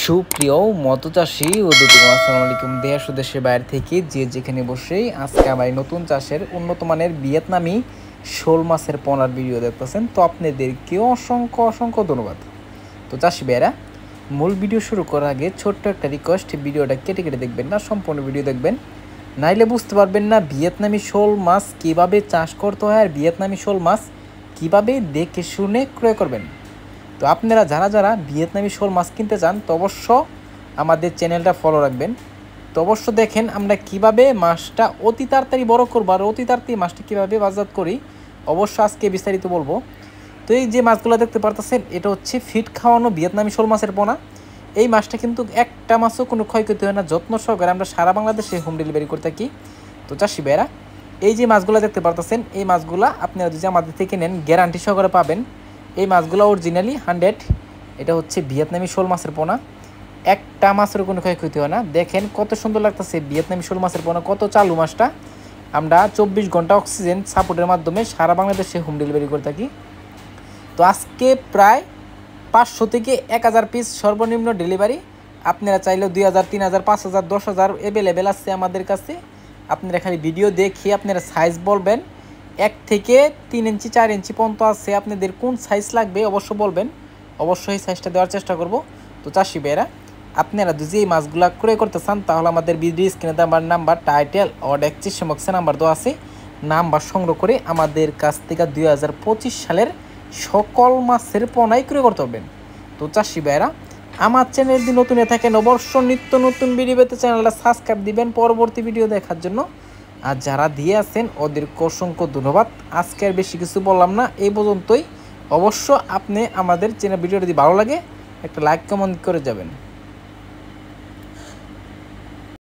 সুপ্রিয় মৎস্যচাষী ও দুদুগণ, আসসালামু আলাইকুম। দেশ ও দেশের বাইরে থেকে যে যেখানে বসেই আজকে আমার এই নতুন চাষের উন্নত মানের ভিয়েতনামি শোল মাছের পোনার ভিডিও দেখতেছেন, তো আপনাদেরকেও অসংখ্য অসংখ্য ধন্যবাদ। তো চাষি ভাইয়েরা, মূল ভিডিও শুরু করার আগে ছোট্ট একটা রিকোয়েস্ট, ভিডিওটা কেটে কেটে দেখবেন না, সম্পূর্ণ ভিডিও দেখবেন, নাইলে বুঝতে পারবেন না ভিয়েতনামি শোল মাছ কীভাবে চাষ করতে হয় আর ভিয়েতনামি শোল মাছ কীভাবে দেখে শুনে ক্রয় করবেন। তো আপনারা যারা যারা ভিয়েতনামি শোল মাছ কিনতে চান তো অবশ্য আমাদের চ্যানেলটা ফলো রাখবেন। তো অবশ্য দেখেন আমরা কিভাবে মাছটা অতি তাড়াতাড়ি বড় করবো আর অতি তাড়াতাড়ি মাছটা কীভাবে বাজার করি, অবশ্য আজকে বিস্তারিত বলবো। তো এই যে মাছগুলো দেখতে পারতেছেন, এটা হচ্ছে ফিট খাওয়ানো ভিয়েতনামি শোল মাছের পোনা। এই মাছটা কিন্তু একটা মাছও কোনো ক্ষয়ক্ষতি হয় না, যত্ন সহকারে আমরা সারা বাংলাদেশে হোম ডেলিভারি করে থাকি। তো চাষি ভাইয়েরা, এই যে মাছগুলো দেখতে পারতেছেন, এই মাছগুলো আপনারা যদি আমাদের থেকে নেন গ্যারান্টি সহকারে পাবেন। এই মাছগুলো অরিজিনালি 100, এটা হচ্ছে ভিয়েতনামি শোল মাছের পোনা, একটা মাছের কোনো ক্ষয়ক্ষতি হয় না। দেখেন কত সুন্দর লাগতেছে ভিয়েতনামি শোল মাছের পোনা, কত চালু মাছটা। আমরা 24 ঘন্টা অক্সিজেন সাপোর্টের মাধ্যমে সারা বাংলাদেশে হোম ডেলিভারি করে থাকি। তো আজকে প্রায় 500 থেকে 1000 পিস সর্বনিম্ন ডেলিভারি। আপনারা চাইলেও 2000, 3000, 5000, 10000 অ্যাভেলেবেল আছে আমাদের কাছে। আপনারা খালি ভিডিও দেখে আপনারা সাইজ বলবেন, 1 থেকে 3 ইঞ্চি 4 ইঞ্চি পর্যন্ত আছে। আপনাদের কোন সাইজ লাগবে অবশ্য বলবেন, অবশ্যই সাইজটা দেওয়ার চেষ্টা করব। তো চাষি ভাইয়েরা, আপনারা যদি এই মাছগুলো ক্রয় করতে চান তাহলে আমাদের ভিডিও স্ক্রিনে দেওয়ার নাম্বার, টাইটেল ও ডেসক্রিপশন বক্সে নাম্বার দেওয়া আছে, নাম্বার সংগ্রহ করে আমাদের কাছ থেকে 2025 সালের সকল মাছের পোনাই ক্রয় করতে পারবেন। তো চাষি ভাইয়েরা, আমার চ্যানেল যদি নতুন হয়ে থাকেন অবশ্য নিত্য নতুন ভিডিও পেতে চ্যানেলটা সাবস্ক্রাইব দিবেন পরবর্তী ভিডিও দেখার জন্য। আর যারা দিয়ে আছেন ওদেরকে অসংখ্য ধন্যবাদ। আজকে আর বেশি কিছু বললাম না, এই পর্যন্তই। অবশ্য আপনি আমাদের চ্যানেল ভিডিওটা যদি ভালো লাগে একটা লাইক কমেন্ট করে যাবেন।